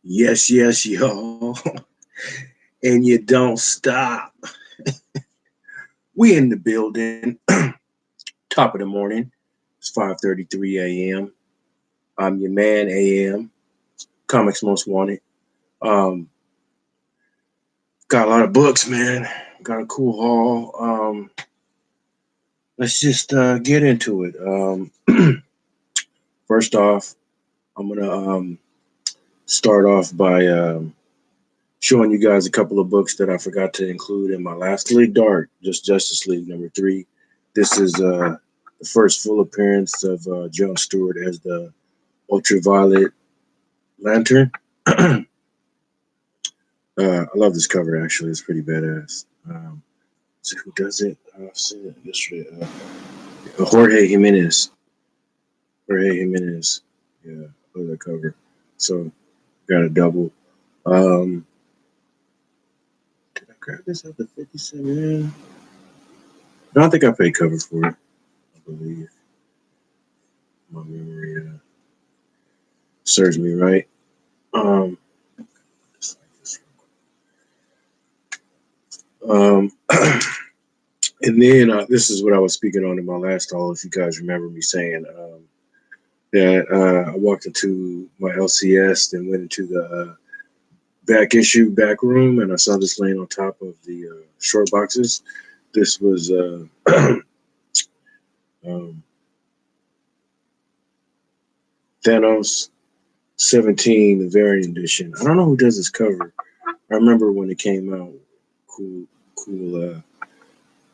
Yes, yes, y'all. And you don't stop. We in the building. Top of the morning. It's 5:33 a.m. I'm your man, AM. Comics Most Wanted. Um, got a lot of books, man. Got a cool haul. Let's just get into it. First off, I'm gonna start off by showing you guys a couple of books that I forgot to include in my last League Dark, just Justice League #3. This is the first full appearance of John Stewart as the Ultraviolet Lantern. I love this cover, actually. It's pretty badass. See who does it? I've seen it yesterday. Jorge Jimenez. Jorge Jimenez. Yeah, I love that cover. So, got a double. Um, did I grab this at the 57? No, I think I paid cover for it. I believe my memory serves me right. Um, um, and then this is what I was speaking on in my last haul. If you guys remember me saying that I walked into my LCS, then went into the back room, and I saw this laying on top of the short boxes. This was um, Thanos 17, the variant edition. I don't know who does this cover. I remember when it came out. Cool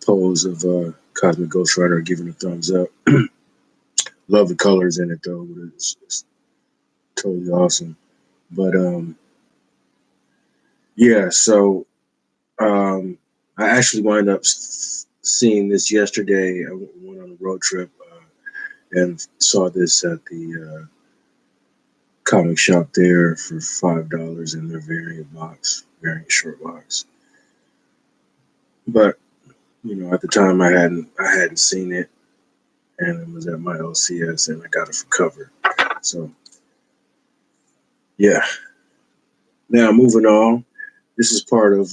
pose of Cosmic Ghost Rider giving a thumbs up. Love the colors in it though. It's totally awesome. But yeah, so I actually wound up seeing this yesterday. I went on a road trip and saw this at the comic shop there for $5 in their variant short box. But at the time I hadn't seen it, and it was at my LCS, and I got it for cover. So yeah. Now moving on. This is part of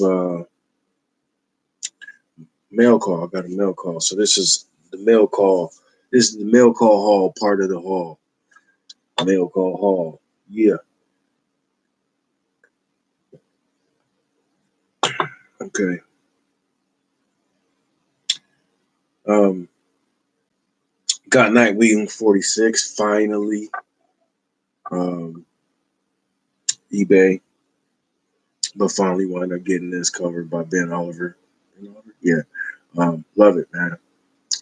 mail call. I got a mail call. So this is the mail call. This is the mail call haul, part of the haul. Mail call haul. Yeah. Okay. Um, got Nightwing 46 finally. Um, eBay, but finally wound up getting this covered by Ben Oliver. Ben Oliver? Yeah. Love it, man.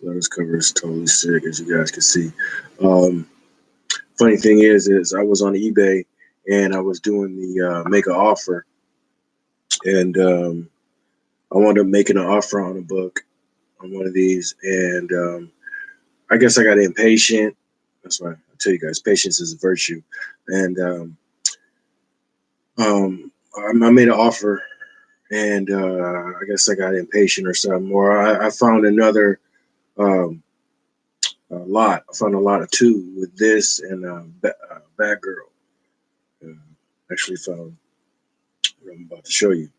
Love this cover. Is totally sick, as you guys can see. Funny thing is I was on eBay and I was doing the make an offer, and I wound up making an offer on a book on one of these, and I guess I got impatient. That's why I tell you guys, patience is a virtue, and I made an offer, and I guess I got impatient or something. Or I found another um, lot. I found a lot of two with this and Bad Girl. Uh, actually found what I'm about to show you.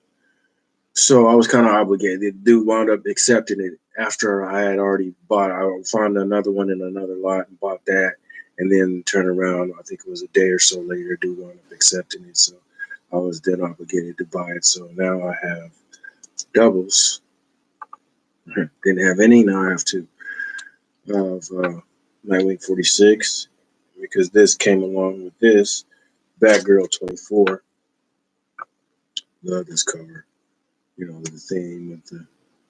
So I was kind of obligated. The dude wound up accepting it after I had already bought. I found another one in another lot and bought that, and then turn around. I think it was a day or so later, dude wound up accepting it. So I was then obligated to buy it. So now I have doubles. Didn't have any. Now I have two of Nightwing 46 because this came along with this Batgirl 24. Love this cover. The theme with the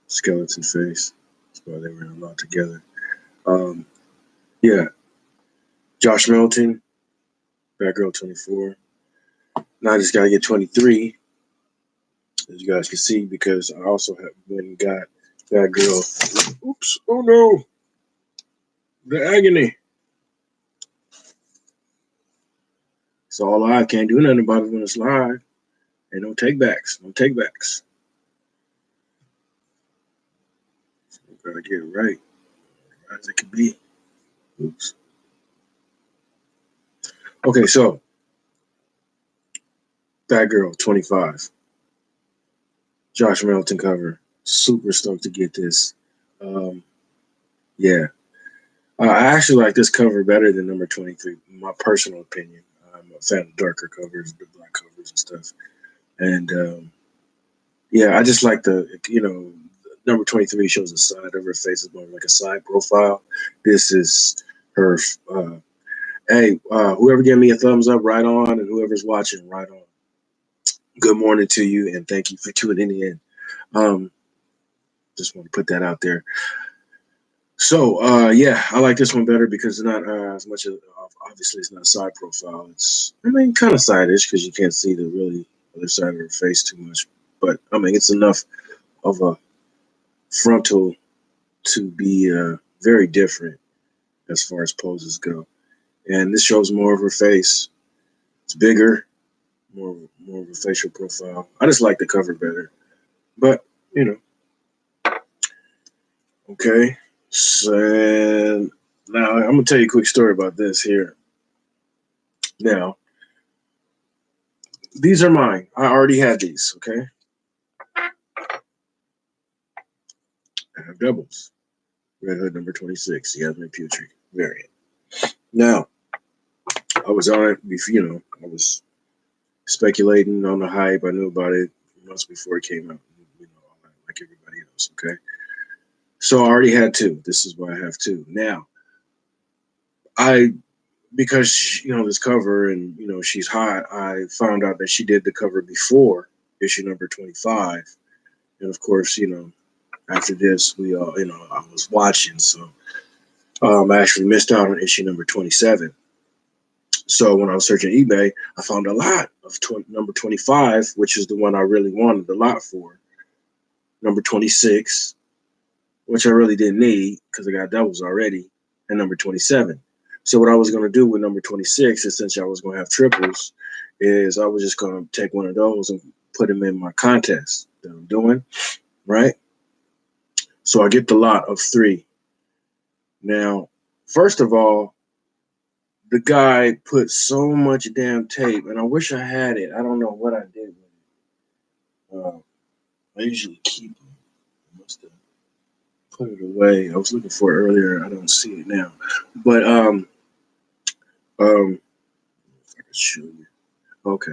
skeleton face. That's why they were in a lot together. Yeah, Josh Milton, Batgirl 24. Now I just gotta get 23, as you guys can see, because I also have went and got Batgirl. Oops! Oh no! The agony. So all I can't do nothing about it when it's live. And no takebacks. No takebacks. So gotta get it right as it can be. Oops. Okay, so Bad Girl 25. Josh Middleton cover. Super stoked to get this. Yeah. I actually like this cover better than number 23, in my personal opinion. I'm a fan of darker covers, the black covers and stuff. And yeah, I just like number 23 shows a side of her face. It's more like a side profile. This is her. Hey, whoever gave me a thumbs up, right on, and whoever's watching, right on. Good morning to you, and thank you for tuning in. Just want to put that out there. So, yeah, I like this one better because it's not as much of, obviously, it's not a side profile. It's, kind of side-ish because you can't see the really other side of her face too much. But, it's enough of a frontal to be very different as far as poses go. And this shows more of her face. It's bigger, more of a facial profile. I just like the cover better. But, Okay. So now I'm going to tell you a quick story about this here. Now, these are mine. I already had these, okay? I have doubles. Red Hood number 26, Yasmin Putri variant. Now, I was on it before, I was speculating on the hype. I knew about it months before it came out, like everybody else, okay? So I already had two. This is why I have two. Now, because, this cover and, she's hot, I found out that she did the cover before issue number 25. And of course, after this, we all, I was watching. So I actually missed out on issue number 27. So when I was searching eBay, I found a lot of number 25, which is the one I really wanted a lot for. Number 26, which I really didn't need because I got doubles already, and number 27. So what I was going to do with number 26, is since I was going to have triples, is I was just going to take one of those and put them in my contest that I'm doing, right? So I get the lot of 3. Now, first of all, the guy put so much damn tape, and I wish I had it. I don't know what I did with it. I usually keep them. I must have put it away. I was looking for it earlier. I don't see it now. But if I could show you. Okay.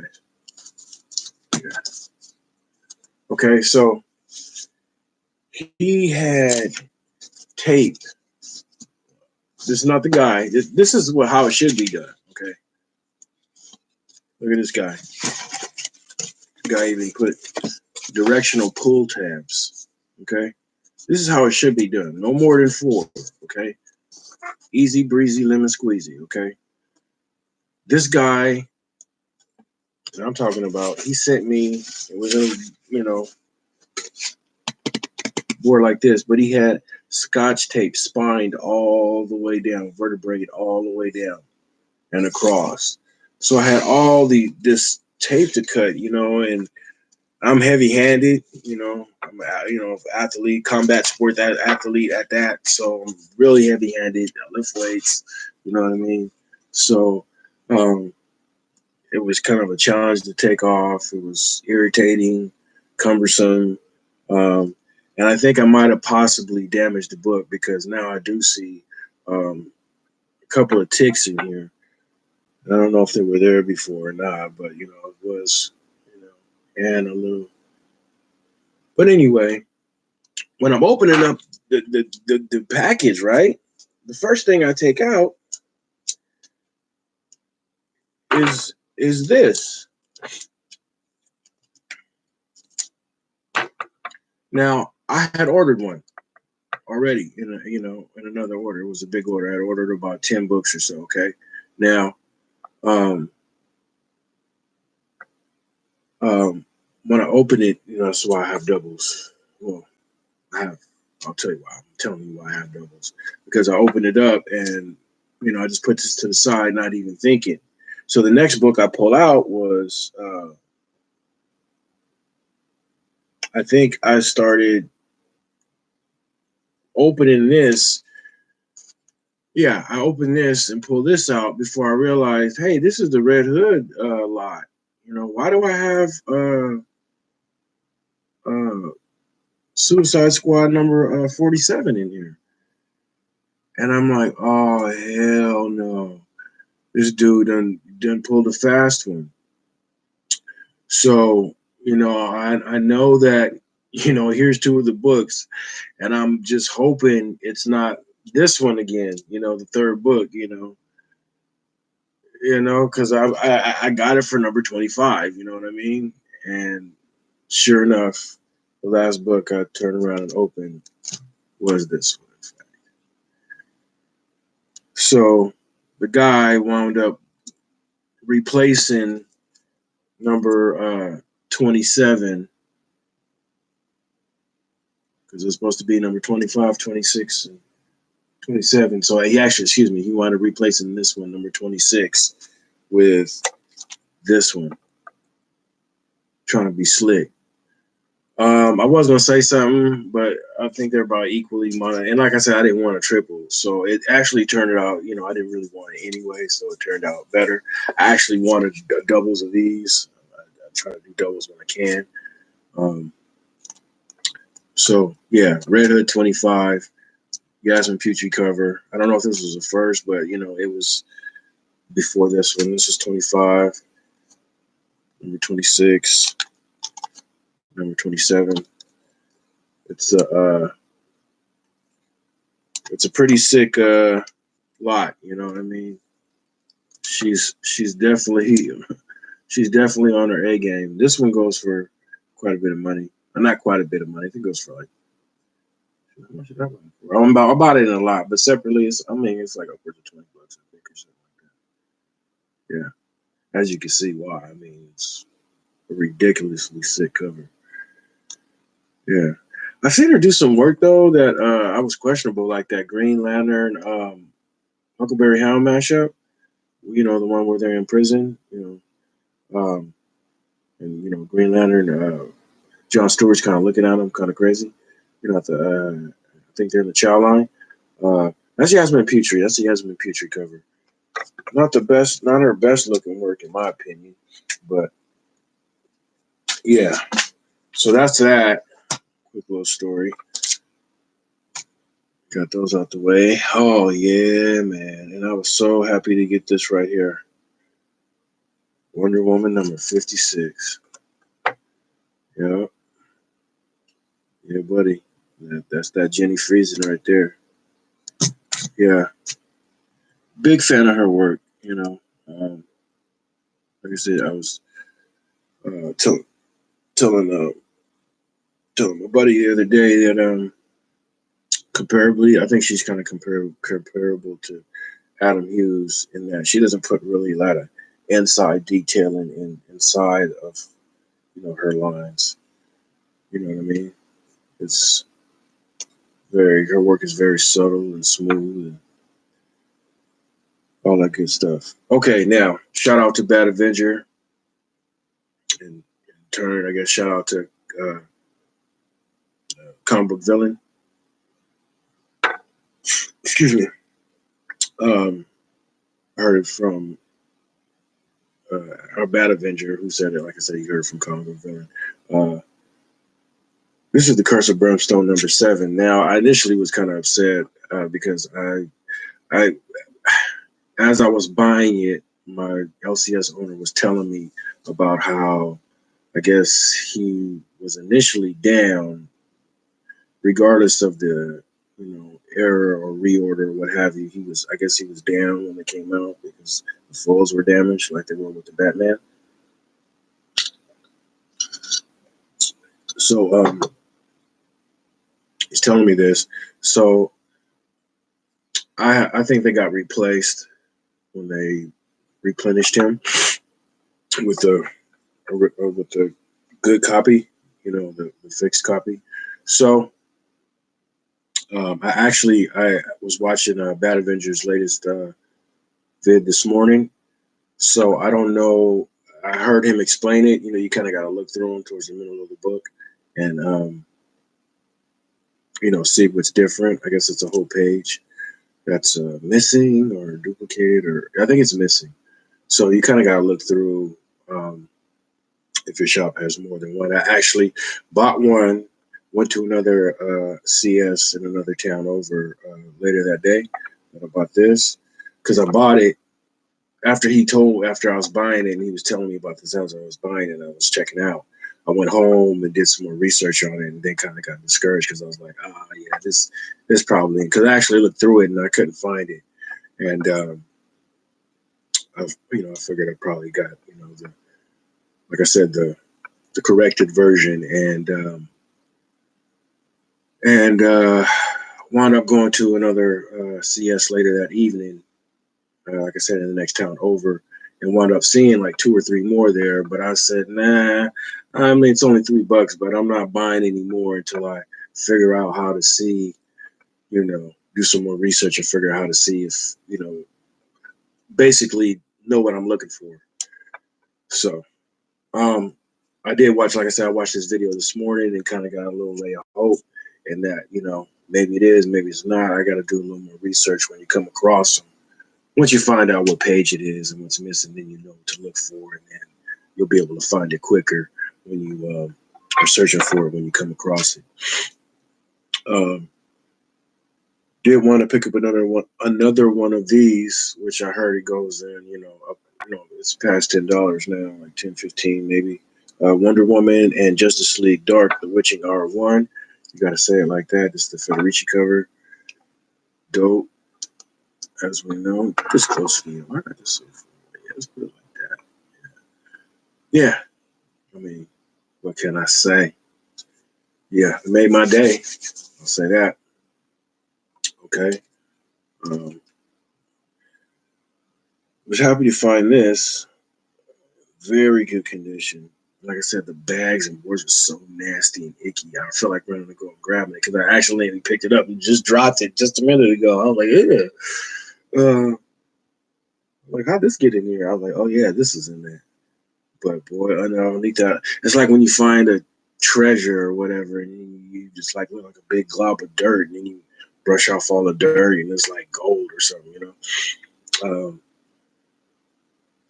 Yeah. Okay, so he had tape. This is not the guy. This is how it should be done. Okay. Look at this guy. The guy even put directional pull tabs. Okay. This is how it should be done. No more than 4. Okay. Easy breezy lemon squeezy. Okay. This guy that I'm talking about, he sent me, it was a, board like this, but he had Scotch tape spined all the way down, vertebrae all the way down and across. So I had all this tape to cut, and I'm heavy-handed, I'm athlete, combat sport athlete at that. So I'm really heavy-handed. I lift weights, you know what I mean? So it was kind of a challenge to take off. It was irritating, cumbersome. And I think I might have possibly damaged the book because now I do see a couple of ticks in here. I don't know if they were there before or not, but, it was, and a little. But anyway, when I'm opening up the package, right, the first thing I take out is this. Now, I had ordered one already in another order. It was a big order. I had ordered about 10 books or so. Okay. Now, when I open it, that's why I have doubles. Well, I'll tell you why. I'm telling you why I have doubles. Because I opened it up and, I just put this to the side, not even thinking. So the next book I pull out was, I think I started opening this. Yeah, I opened this and pulled this out before I realized, hey, this is the Red Hood lot. why do I have Suicide Squad number 47 in here? And I'm like, oh hell no, this dude done pulled a fast one. So I know that here's two of the books, and I'm just hoping it's not this one again. The third book. Because I got it for number 25. You know what I mean? And sure enough, the last book I turned around and opened was this one. So the guy wound up replacing number 27, because it's supposed to be number 25, 26, and 27. So he wound up replacing this one, number 26, with this one. Trying to be slick. I was gonna say something, but I think they're about equally mono. And like I said, I didn't want a triple, so it actually turned out. I didn't really want it anyway, so it turned out better. I actually wanted doubles of these. I try to do doubles when I can. So yeah, Red Hood 25, Yasmin Putri cover. I don't know if this was the first, but it was before this one. This is 25, number 26, number 27. It's a pretty sick lot. You know what I mean? She's definitely on her A game. This one goes for quite a bit of money. Not quite a bit of money. I think it goes for like, how much did I buy it for? I bought it in a lot, but separately, it's like upwards of $20, I think, or something like that. Yeah, as you can see, why. I mean, it's a ridiculously sick cover. Yeah, I've seen her do some work though that I was questionable, like that Green Lantern, Huckleberry Hound mashup. The one where they're in prison. And Green Lantern. John Stewart's kind of looking at him, kind of crazy. I think they're in the chow line. That's Yasmin Putri. That's the Yasmin Putri cover. Not her best looking work in my opinion, but yeah. So that's that. Quick little story. Got those out the way. Oh yeah, man. And I was so happy to get this right here. Wonder Woman number 56. Yeah. Yeah, buddy. That's that Jenny Friesen right there. Yeah. Big fan of her work, like I said, I was telling my buddy the other day that comparably, I think she's kind of comparable to Adam Hughes in that she doesn't put really a lot of inside detailing inside of her lines. You know what I mean? It's her work is very subtle and smooth and all that good stuff. Okay, now shout out to Bad Avenger, and in turn, I guess shout out to Comic Book Villain. Excuse me. I heard it from our Bad Avenger, who said it. Like I said, he heard it from Comic Book Villain. This is the Curse of Brimstone number 7. Now, I initially was kind of upset because I, as I was buying it, my LCS owner was telling me about how, I guess he was initially down, regardless of the error or reorder or what have you. I guess he was down when it came out because the foils were damaged, like they were with the Batman. So he's telling me this. So I think they got replaced when they replenished him with the good copy, the fixed copy. So I was watching Bad Avenger's latest vid this morning. So I don't know. I heard him explain it. You kind of got to look through them towards the middle of the book and see what's different. I guess it's a whole page that's missing or duplicated, or I think it's missing. So you kind of got to look through if your shop has more than one. I actually bought one, went to another CS in another town over later that day. And I bought this because I bought it after I was buying it and he was telling me about the sounds I was buying and I was checking out. I went home and did some more research on it and then kind of got discouraged because I was like, yeah, this probably, because I actually looked through it and I couldn't find it. And, I figured I probably got, like I said, the corrected version and wound up going to another CS later that evening, like I said, in the next town over, and wound up seeing like 2 or 3 more there. But I said, nah, I mean, it's only $3, but I'm not buying any more until I figure out how to see, do some more research and figure out how to see if, basically know what I'm looking for. So, I did watch, like I said, I watched this video this morning and kind of got a little ray of hope in that, maybe it is, maybe it's not. I got to do a little more research when you come across them. Once you find out what page it is and what's missing, then you know what to look for, and then you'll be able to find it quicker when you are searching for it when you come across it. Did want to pick up another one of these, which I heard it goes in, up, it's past $10 now, like 10, 15 maybe. Wonder Woman and Justice League Dark, The Witching Hour 1. You got to say it like that. This is the Federici cover. Dope, as we know. This close to you. I got this so far. Yeah, let's put it like that. Yeah. I mean, what can I say? Yeah, it made my day. I'll say that. Okay. Was happy to find this. Very good condition. Like I said, the bags and boards were so nasty and icky. I feel like running to go and grabbing it because I accidentally picked it up and just dropped it just a minute ago. I was like, like, how'd this get in here? I was like, oh yeah, this is in there. But boy, underneath that, it's like when you find a treasure or whatever, and you just like look like a big glob of dirt, and then you brush off all the dirt, and it's like gold or something,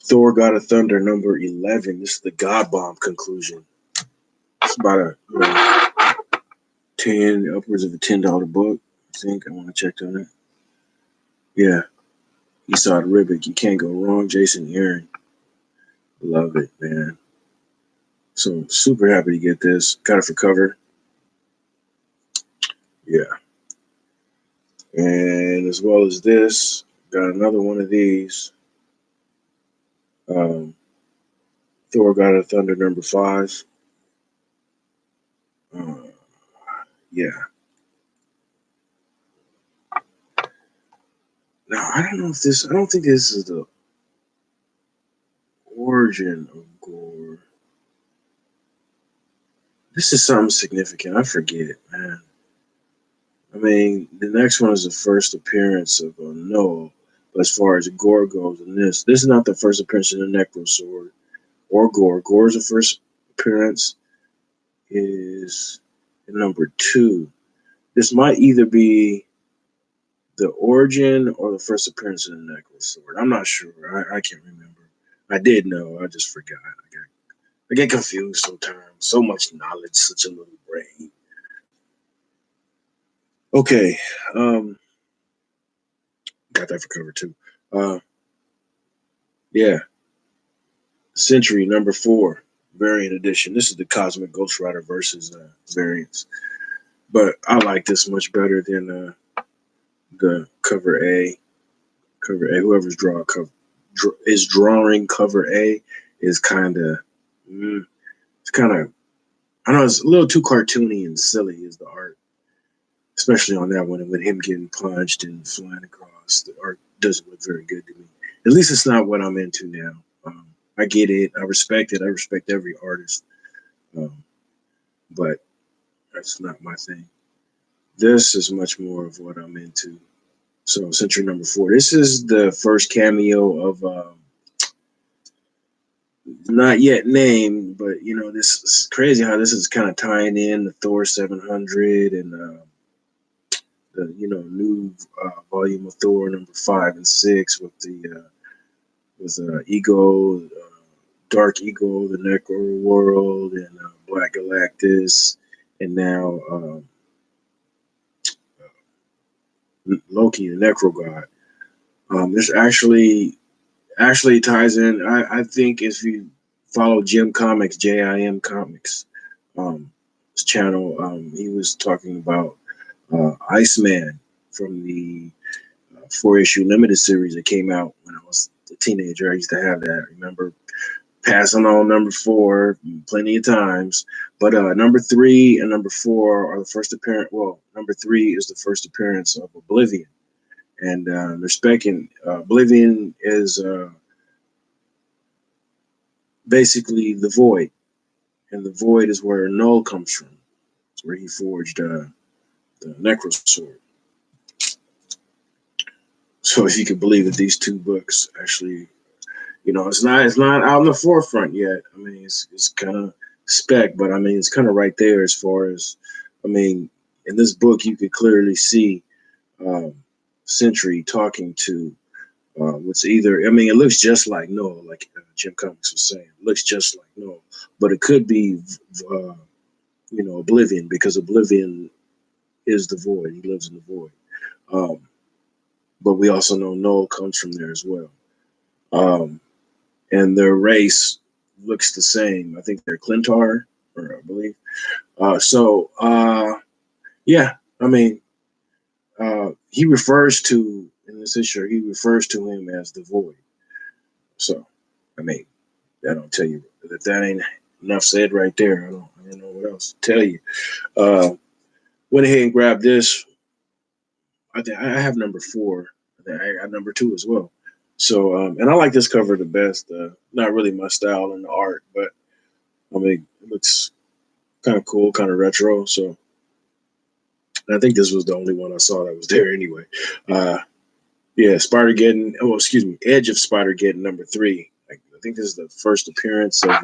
Thor: God of Thunder, number 11. This is the God Bomb conclusion. It's about a 10, upwards of a $10 book. I think I want to check on it. Yeah, Esau Ribic. You can't go wrong. Jason Aaron. Love it, man. So super happy to get this. Got it for cover. Yeah. And as well as this, got another one of these. Thor: God of Thunder, number 5. Yeah. Now, I don't think this is the origin of Gore. This is something significant. I forget, man. I mean, the next one is the first appearance of Noah. But as far as Gore goes in this is not the first appearance of the Necro Sword or Gore. Gore's the first appearance is number 2. This might either be the origin or the first appearance of the Necro Sword. I'm not sure. I can't remember. I did know. I just forgot. I get confused sometimes. So much knowledge, such a little brain. Okay. Got that for cover too. Yeah. Century number 4 variant edition. This is the Cosmic Ghost Rider versus variants. But I like this much better than the cover A. Cover A. Whoever's is drawing cover A is kind of. It's kind of. I know it's a little too cartoony and silly is the art, especially on that one. And with him getting punched and flying across, the art doesn't look very good to me. At least it's not what I'm into now. I get it. I respect it. I respect every artist. But that's not my thing. This is much more of what I'm into. So Century number 4. This is the first cameo of not yet named, but this is crazy how this is kind of tying in the Thor 700 and the new volume of Thor number 5 and 6 with the with Ego, Dark Eagle, the Necro World, and Black Galactus, and now Loki, the Necro God. This actually ties in. I think if you follow Jim Comics, JIM Comics, his channel, he was talking about Iceman from the 4-issue limited series that came out when I was a teenager. I used to have that. I remember passing on number 4 plenty of times. But number 3 and number 4 are the first appearance. Well, number 3 is the first appearance of Oblivion. And they're speccing Oblivion is basically the void. And the void is where Null comes from. It's where he forged the Necro Sword. So if you can believe that these 2 books actually, it's not out in the forefront yet. I mean, it's kind of spec, but I mean, it's kind of right there as far as, I mean, in this book, you could clearly see Sentry talking to what's either, I mean, it looks just like Noah, like Jim Comics was saying. It looks just like Noah, but it could be, Oblivion, because Oblivion is the void. He lives in the void. But we also know Noah comes from there as well. And their race looks the same. I think they're Clintar, or I believe. Yeah, I mean, he refers to, in this issue, he refers to him as the Void. So, I mean, that don't tell you, if that ain't enough said right there, I don't know what else to tell you. Went ahead and grabbed this. I think I have number 4. I think I got number 2 as well. So, and I like this cover the best. Not really my style in the art, but I mean, it looks kind of cool, kind of retro. So, I think this was the only one I saw that was there anyway. Yeah, Spider-Geddon. Oh, excuse me, Edge of Spider-Geddon number 3. I think this is the first appearance of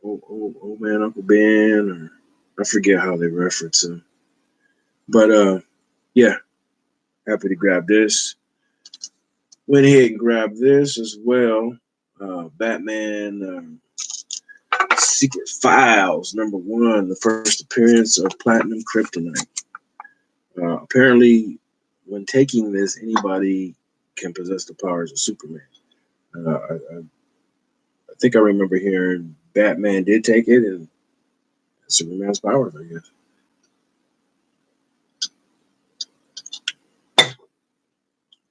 old man Uncle Ben, or I forget how they reference him. But yeah, happy to grab this. Went ahead and grabbed this as well. Batman Secret Files number 1, the first appearance of Platinum Kryptonite. Apparently, when taking this, anybody can possess the powers of Superman. I think I remember hearing Batman did take it, and Superman's powers, I guess.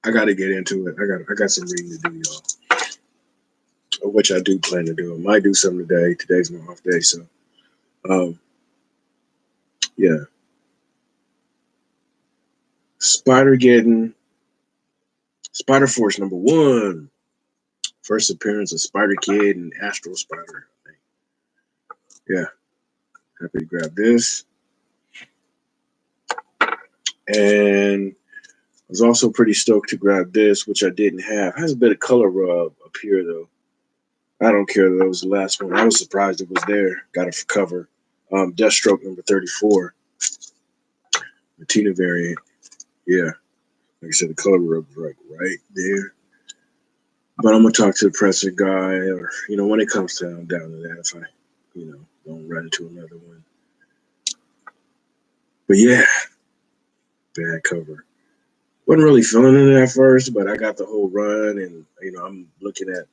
I got to get into it. I got some reading to do, y'all. Which I do plan to do. I might do some today. Today's my off day, so yeah. Spider-Geddon, Spider Force number 1. First appearance of Spider Kid and Astro Spider, I think. Yeah. Happy to grab this. And I was also pretty stoked to grab this, which I didn't have. It has a bit of color rub up here, though. I don't care that was the last one. I was surprised it was there. Got it for cover. Deathstroke number 34. Martina variant. Yeah. Like I said, the color rub was right there. But I'm going to talk to the presser guy, or, when it comes down to that, if I, don't run into another one. But yeah, bad cover. Wasn't really feeling it at first, but I got the whole run, and, I'm looking at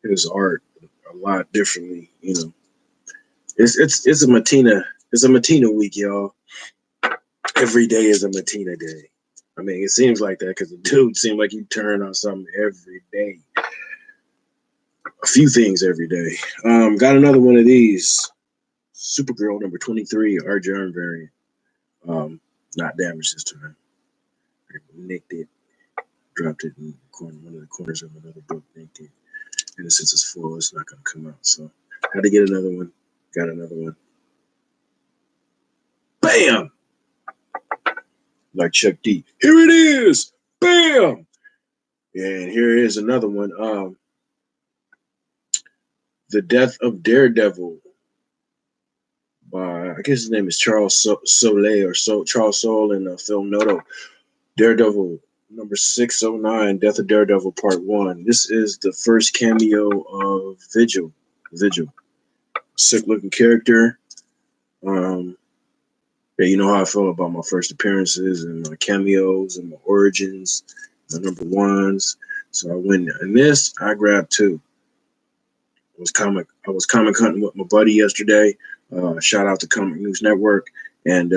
his art a lot differently, It's a Matina week, y'all. Every day is a Matina day. I mean, it seems like that because the dude seemed like he turned on something every day. A few things every day. Got another one of these. Supergirl number 23, Art Germ variant. Not damaged this time. I nicked it. Dropped it in one of the corners of another book. Nicked it. And since it's full, it's not going to come out. So had to get another one. Got another one. Bam! Like Chuck D. Here it is! Bam! And here is another one. The Death of Daredevil by, I guess his name is Charles Soule, or Charles Soule, and Phil Noto. Daredevil number 609, Death of Daredevil Part 1. This is the first cameo of Vigil. Sick looking character. Yeah, you know how I feel about my first appearances and my cameos and my origins, the number ones. So I went, and this I grabbed too. I was comic hunting with my buddy yesterday. Shout out to Comic News Network, and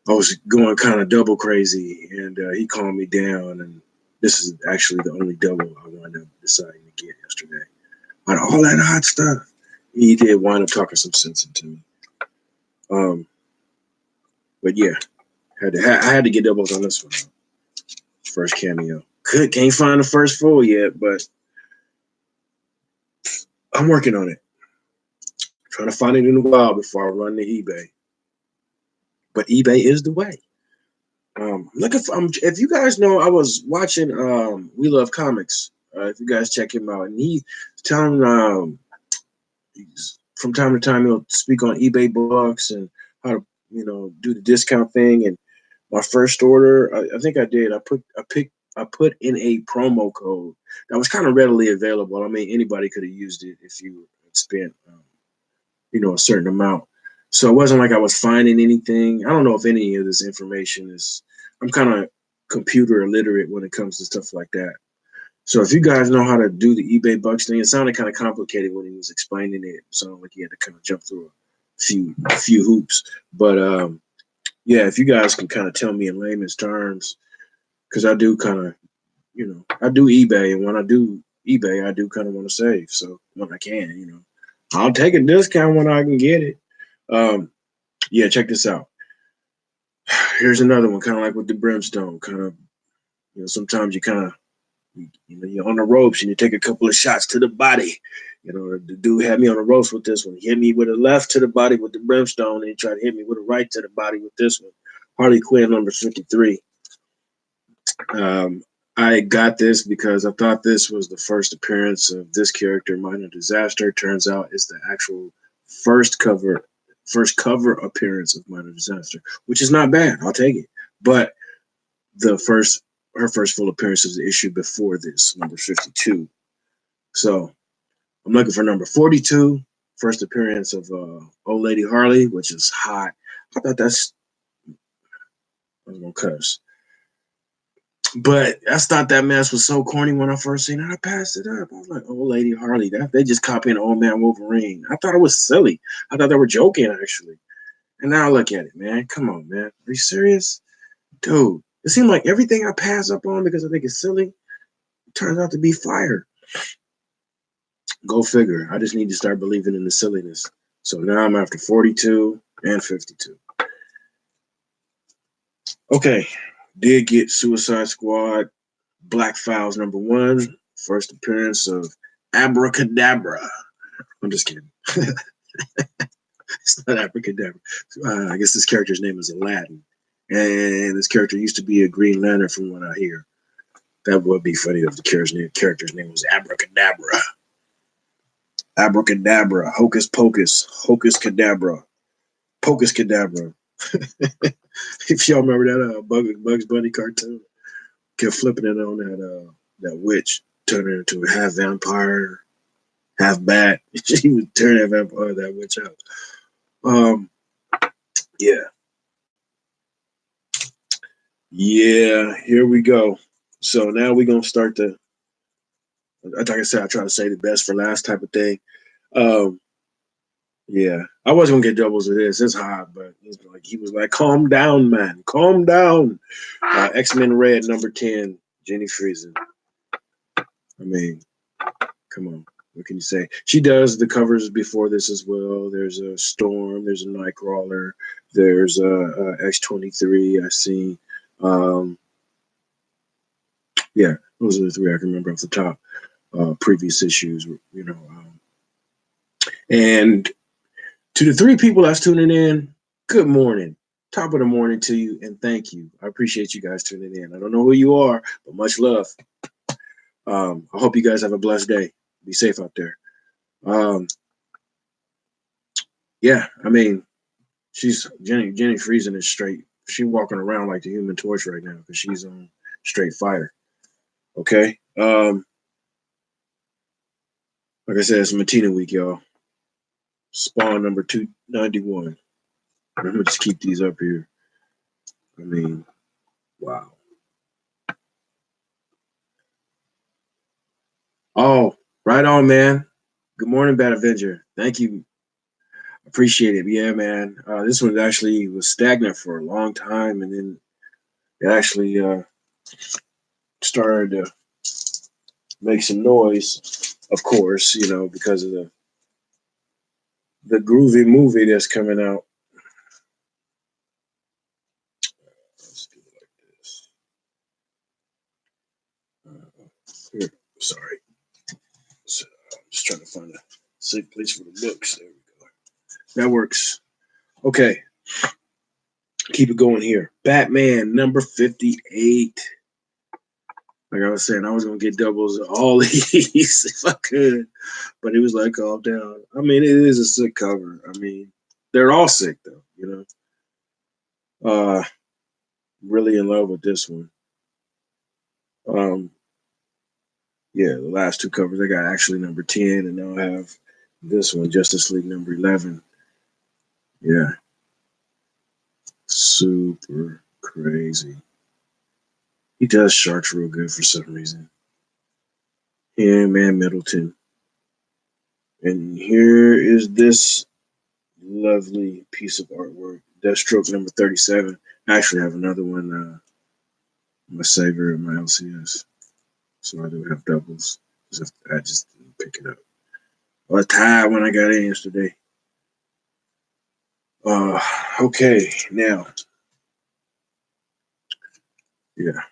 I was going kind of double crazy, and he calmed me down. And this is actually the only double I wound up deciding to get yesterday. On all that hot stuff, he did wind up talking some sense into me. But yeah, I had to get doubles on this one. First cameo. Can't find the first full yet, but I'm working on it. Trying to find it in the wild before I run to eBay. But eBay is the way. Looking for, if you guys know, I was watching We Love Comics. If you guys check him out, and he's telling from time to time he'll speak on eBay books and how to do the discount thing. And my first order, I think I did. I put in a promo code that was kind of readily available. I mean, anybody could have used it if you had spent a certain amount. So it wasn't like I was finding anything. I don't know if any of this information is. I'm kind of computer illiterate when it comes to stuff like that. So if you guys know how to do the eBay bucks thing, it sounded kind of complicated when he was explaining it. It sounded like he had to kind of jump through a few hoops. But yeah, if you guys can kind of tell me in layman's terms, because I do kind of, I do eBay, and when I do eBay, I do kind of want to save. So when I can, I'll take a discount when I can get it. Yeah, check this out. Here's another one, kind of like with the brimstone. Kind of, sometimes you kind of, you're on the ropes and you take a couple of shots to the body. The dude had me on the ropes with this one. He hit me with a left to the body with the brimstone, and he tried to hit me with a right to the body with this one. Harley Quinn number 53. I got this because I thought this was the first appearance of this character, Minor Disaster. Turns out it's the actual first cover appearance of Minor Disaster, which is not bad. I'll take it. But her first full appearance is the issue before this, number 52. So I'm looking for number 42, first appearance of Old Lady Harley, which is hot. I thought I was gonna cuss. But I thought that mess was so corny when I first seen it. I passed it up. I was like, Old Lady Harley. They just copying Old Man Wolverine. I thought it was silly. I thought they were joking, actually. And now I look at it, man. Come on, man. Are you serious? Dude, it seemed like everything I pass up on because I think it's silly turns out to be fire. Go figure. I just need to start believing in the silliness. So now I'm after 42 and 52. Okay. Did get Suicide Squad Black Files number 1. First appearance of Abracadabra. I'm just kidding. It's not Abracadabra. I guess this character's name is Aladdin. And this character used to be a Green Lantern from what I hear. That would be funny if the character's name was Abracadabra. Abracadabra. Hocus Pocus. Hocus Cadabra. Pocus Cadabra. If y'all remember that Bugs Bunny cartoon, kept flipping it on that witch, turning her into a half vampire, half bat. She would turn that witch out. Yeah, here we go. So now we're gonna start like I said, I try to say the best for last type of thing. Yeah, I was gonna get doubles of this. It's hot, but he was like, "Calm down, man. Calm down." X-Men Red number 10, Jenny Friesen. I mean, come on. What can you say? She does the covers before this as well. There's a Storm. There's a Nightcrawler. There's a X-23. I see. Yeah, those are the 3 I can remember off the top. Previous issues, and to the 3 people that's tuning in, good morning. Top of the morning to you, and thank you. I appreciate you guys tuning in. I don't know who you are, but much love. I hope you guys have a blessed day. Be safe out there. Yeah, I mean, Jenny Friesen is straight She walking around like the Human Torch right now because she's on straight fire. Okay. Like I said, it's Matina week, y'all. Spawn number 291. I'm gonna just keep these up here. I mean, wow. Oh, right on, man. Good morning, Bad Avenger. Thank you. Appreciate it. Yeah, man. This one actually was stagnant for a long time, and then it actually started to make some noise, of course, because of the groovy movie that's coming out. Let's do it like this. Here, sorry. So, I'm just trying to find a safe place for the books. There we go. That works. Okay. Keep it going here. Batman number 58. Like I was saying, I was gonna get doubles of all these if I could, but it was like all down. I mean, it is a sick cover. I mean, they're all sick though, Really in love with this one. Yeah, the last two covers I got actually number 10, and now I have this one, Justice League number 11. Yeah, super crazy. He does sharks real good for some reason. Yeah, man, Middleton. And here is this lovely piece of artwork. Deathstroke number 37. I actually have another one, my saver in my LCS. So I do have doubles. I just didn't pick it up. I was tired when I got in yesterday. Okay, now. Yeah.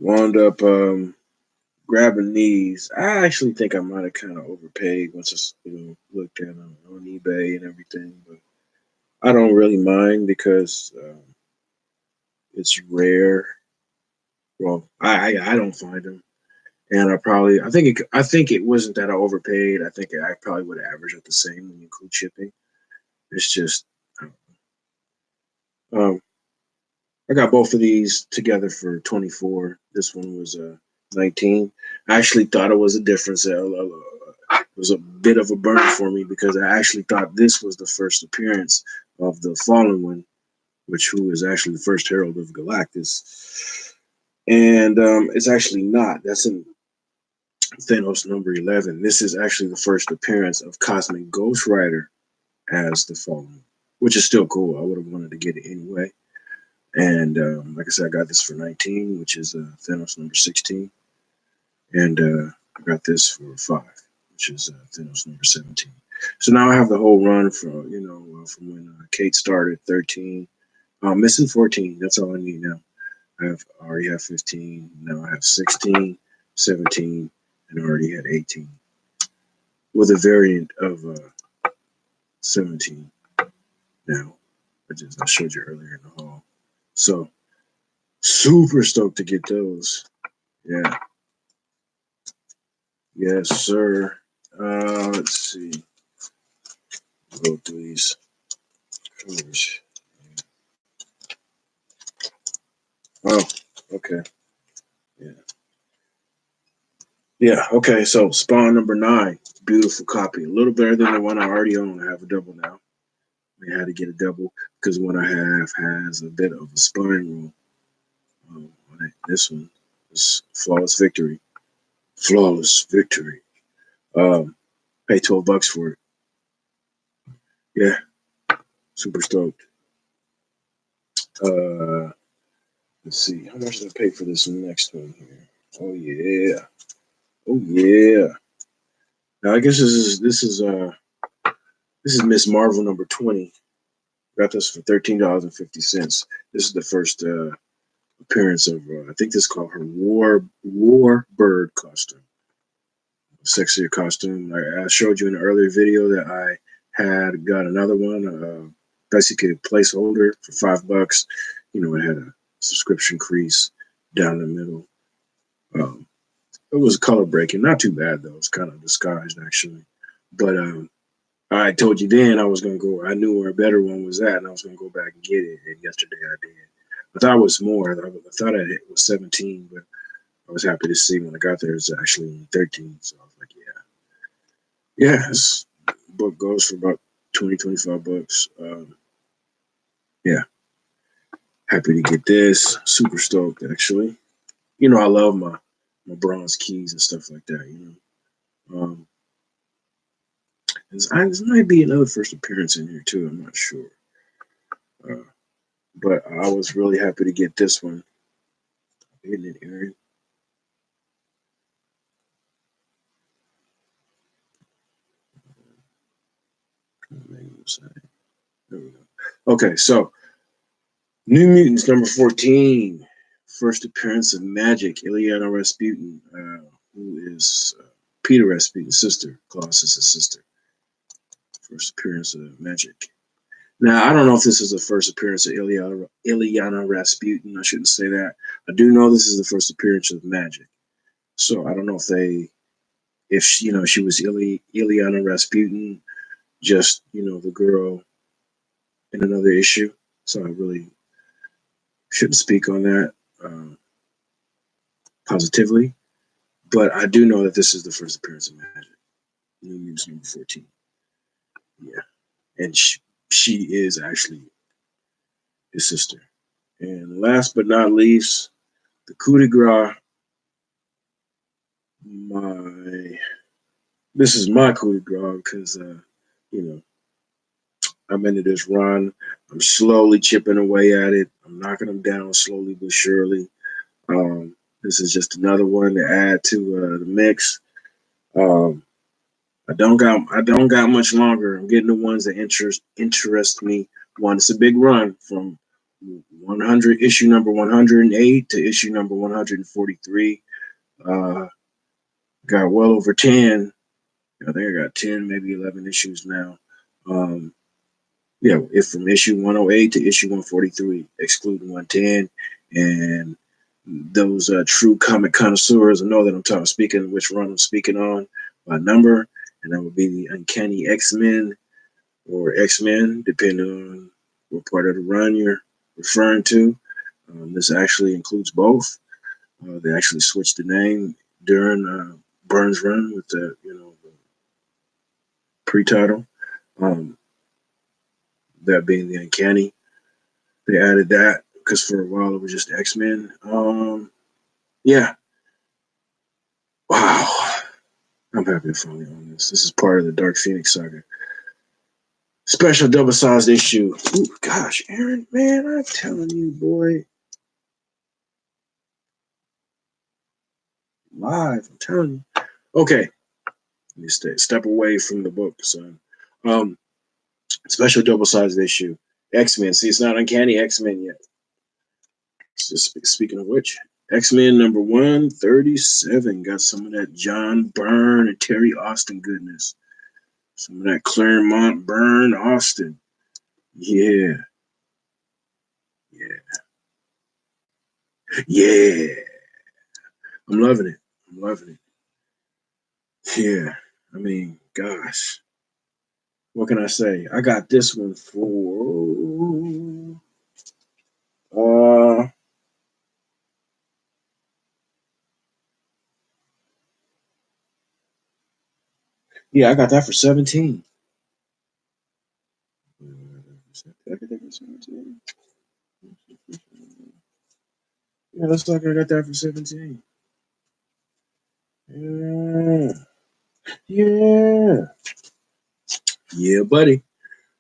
Wound up grabbing these. I actually think I might have kind of overpaid once I looked at them on eBay and everything, but I don't really mind because it's rare. Well, I don't find them, and I think it wasn't that I overpaid. I think I probably would average at the same when you include shipping. It's just I got both of these together for 24. This one was 19. I actually thought it was a difference. It was a bit of a burn for me because I actually thought this was the first appearance of the Fallen One, who is actually the first Herald of Galactus. And it's actually not. That's in Thanos number 11. This is actually the first appearance of Cosmic Ghost Rider as the Fallen One, which is still cool. I would have wanted to get it anyway. And like I said, I got this for 19, which is Thanos number 16. And I got this for 5, which is Thanos number 17. So now I have the whole run from when Kate started, 13. Missing 14. That's all I need now. I already have 15. Now I have 16, 17, and I already had 18. With a variant of 17 now. I showed you earlier in the haul. So super stoked to get those. Yeah. Yes, sir. Let's see. Go through these colors. Oh, okay. Yeah. Yeah, okay. So Spawn number 9. Beautiful copy. A little better than the one I already own. I have a double now. I had to get a double because what I have has a bit of a spine roll. This one is Flawless Victory. Flawless Victory. Pay $12 for it. Yeah. Super stoked. Let's see. How much did I pay for this next one here? Oh yeah. Oh yeah. Now I guess this is Miss Marvel number 20. Got this for $13.50. This is the first appearance of I think this is called her War Bird costume. Sexier costume. I showed you in an earlier video that I had got another one, basically a placeholder for $5. It had a subscription crease down the middle. It was color breaking, not too bad though. It's kind of disguised actually, but I told you then I was gonna go. I knew where a better one was at, and I was gonna go back and get it. And yesterday I did. I thought it was more. I thought it was 17, but I was happy to see when I got there it's actually 13. So I was like, yeah. This book goes for about 20, 25 bucks. Yeah, happy to get this. Super stoked, actually. You know, I love my bronze keys and stuff like that. You know, this might be another first appearance in here too. I'm not sure, uh, but I was really happy to get this one. Getting it, Aaron. There we go. Okay, so New Mutants number 14. First appearance of Magic, Ileana Rasputin, who is Peter Rasputin's sister, Colossus' sister. First appearance of Magic. Now, I don't know if this is the first appearance of Ileana Rasputin. I shouldn't say that. I do know this is the first appearance of Magic. So I don't know if she was Ileana Rasputin, just, the girl in another issue. So I really shouldn't speak on that positively. But I do know that this is the first appearance of Magic. New Mutants number 14. Yeah. And she is actually his sister. And last but not least, the coup de grace. This is my coup de grace because, I'm into this run. I'm slowly chipping away at it. I'm knocking them down slowly but surely. This is just another one to add to the mix. I don't got much longer. I'm getting the ones that interest me. One, it's a big run from 100 issue number 108 to issue number 143. Got well over 10. I think I got 10, maybe 11 issues now. If from issue 108 to issue 143, excluding 110, and those true comic connoisseurs know that I'm speaking which run I'm speaking on by number, and that would be the Uncanny X-Men or X-Men, depending on what part of the run you're referring to. This actually includes both. They actually switched the name during Burns' run with the pre-title. That being the Uncanny. They added that because for a while it was just X-Men. Yeah. Wow. I'm happy to finally own this. This is part of the Dark Phoenix saga. Special double-sized issue. Ooh, gosh, Aaron, man, I'm telling you, boy. Live, I'm telling you. Okay. Let me step away from the book, son. Special double-sized issue. X-Men. See, it's not Uncanny X-Men yet. Just speaking of which, X-Men number 137 got some of that John Byrne and Terry Austin goodness. Some of that Claremont Byrne Austin. Yeah. I'm loving it. Yeah. I mean, gosh. What can I say? I got this one for I got that for 17. Yeah, looks like I got that for 17. Yeah, buddy.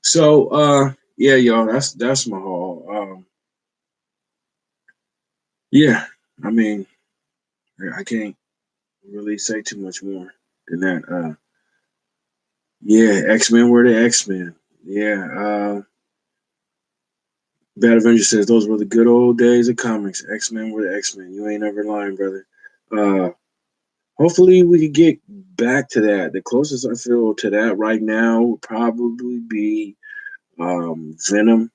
So y'all, that's my haul. I mean, I can't really say too much more than that. X-Men were the X-Men. Bad Avenger says those were the good old days of comics. X-Men were the X-Men. You ain't never lying, brother. Hopefully we could get back to that. The closest I feel to that right now would probably be Venom.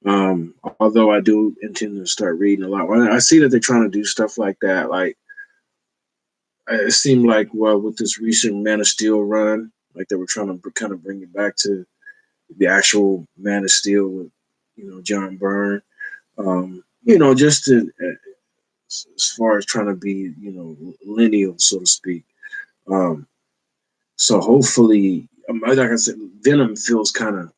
Although I do intend to start reading a lot. I see that they're trying to do stuff like that. Like it seemed like with this recent Man of Steel run, like they were trying to kind of bring it back to the actual Man of Steel with, John Byrne. Just as far as trying to be, lineal, so to speak. Um, so hopefully, like I said, Venom feels kind of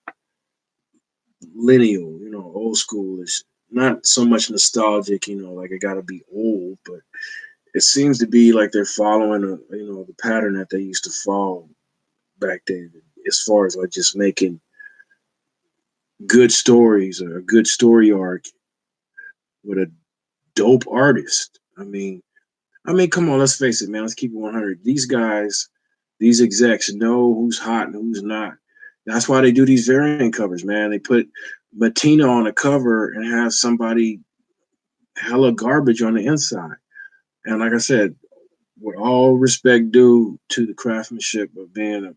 lineal, old schoolish. Not so much nostalgic, like it got to be old, but it seems to be like they're following the pattern that they used to follow back then, as far as like just making good stories or a good story arc with a dope artist. I mean, come on, let's face it, man. Let's keep it 100. These guys, these execs know who's hot and who's not. That's why they do these variant covers, man. They put Matina on a cover and have somebody hella garbage on the inside. And like I said, with all respect due to the craftsmanship of being a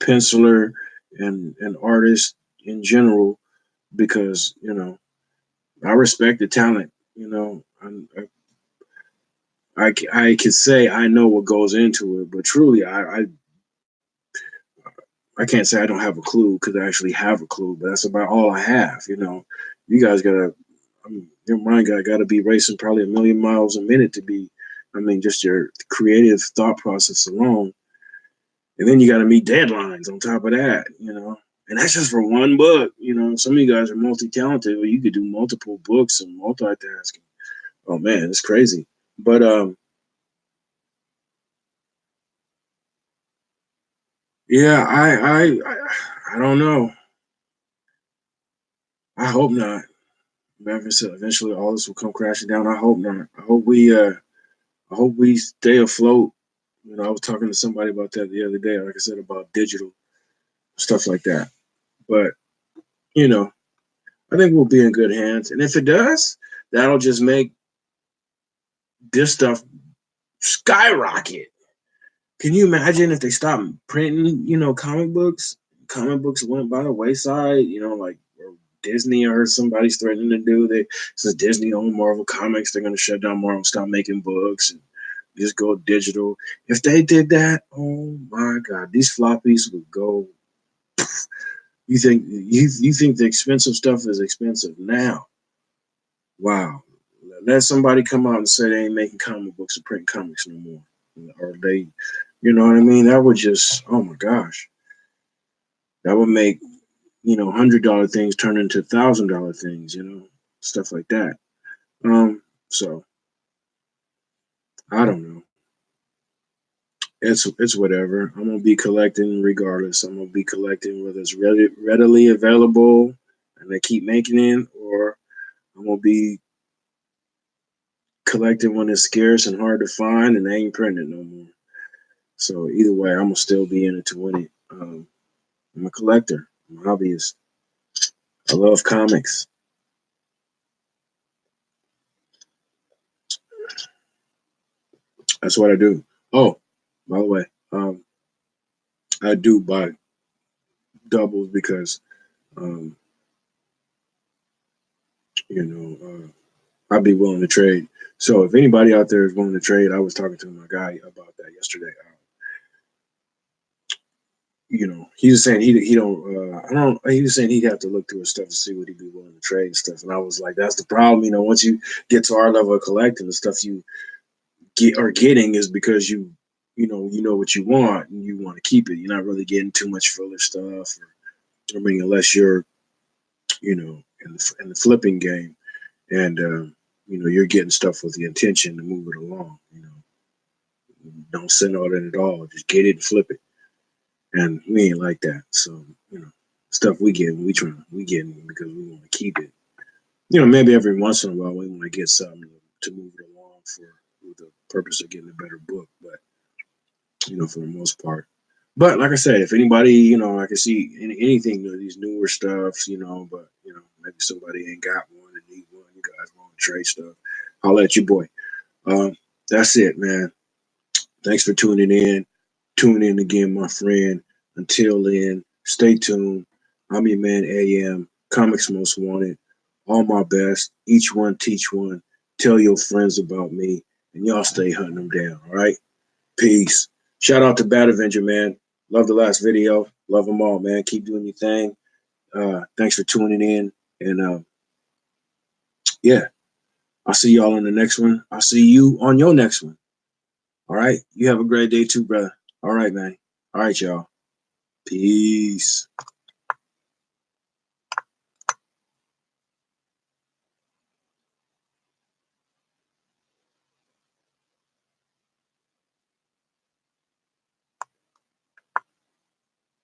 penciler and an artist in general, because I respect the talent. I could say I know what goes into it, but truly, I can't say I don't have a clue because I actually have a clue. But that's about all I have. You guys gotta, your mind gotta be racing probably a million miles a minute to be. Just your creative thought process alone, and then you got to meet deadlines on top of that. And that's just for one book. Some of you guys are multi-talented, or you could do multiple books and multitasking. Oh man, it's crazy. But yeah, I don't know. I hope not. Like I said, eventually all this will come crashing down. I hope not. I hope we stay afloat. I was talking to somebody about that the other day, like I said, about digital stuff like that. But, you know, I think we'll be in good hands. And if it does, that'll just make this stuff skyrocket. Can you imagine if they stopped printing, comic books? Comic books went by the wayside, like or Disney or somebody's threatening to do. Since Disney owned Marvel Comics, they're going to shut down Marvel, stop making books, and just go digital. If they did that, oh my God, these floppies would go. You think the expensive stuff is expensive now? Wow. Let somebody come out and say they ain't making comic books or printing comics no more, or they, you know what I mean? That would just, oh my gosh, that would make $100 things turn into $1,000 things, stuff like that. So I don't know. It's whatever. I'm gonna be collecting regardless. I'm gonna be collecting whether it's readily available and they keep making it, or I'm gonna be collecting when it's scarce and hard to find and they ain't printing no more. So either way, I'm gonna still be in it to win it. I'm a collector. I'm a hobbyist. I love comics. That's what I do. Oh, by the way, I do buy doubles because um, I'd be willing to trade. So if anybody out there is willing to trade, I was talking to my guy about that yesterday. He was saying he don't I don't he was saying he'd have to look through his stuff to see what he'd be willing to trade and stuff. And I was like, that's the problem. Once you get to our level of collecting, the stuff you are getting is because you know what you want and you want to keep it. You're not really getting too much filler stuff, unless you're in the flipping game, and you're getting stuff with the intention to move it along. Don't send all that at all. Just get it and flip it. And we ain't like that. So stuff we get, we getting because we want to keep it. Maybe every once in a while we want to get something to move it along with the purpose of getting a better book, but for the most part. But like I said, if anybody, I can see anything, these newer stuffs, but maybe somebody ain't got one and need one. You guys want to trade stuff? I'll let you, boy. That's it, man. Thanks for tuning in. Tune in again, my friend. Until then, stay tuned. I'm your man, AM, Comics Most Wanted. All my best. Each one teach one. Tell your friends about me, and y'all stay hunting them down, all right? Peace. Shout out to Bad Avenger, man. Love the last video. Love them all, man. Keep doing your thing. Thanks for tuning in. And yeah, I'll see y'all on the next one. I'll see you on your next one. All right. You have a great day too, brother. All right, man. All right, y'all. Peace.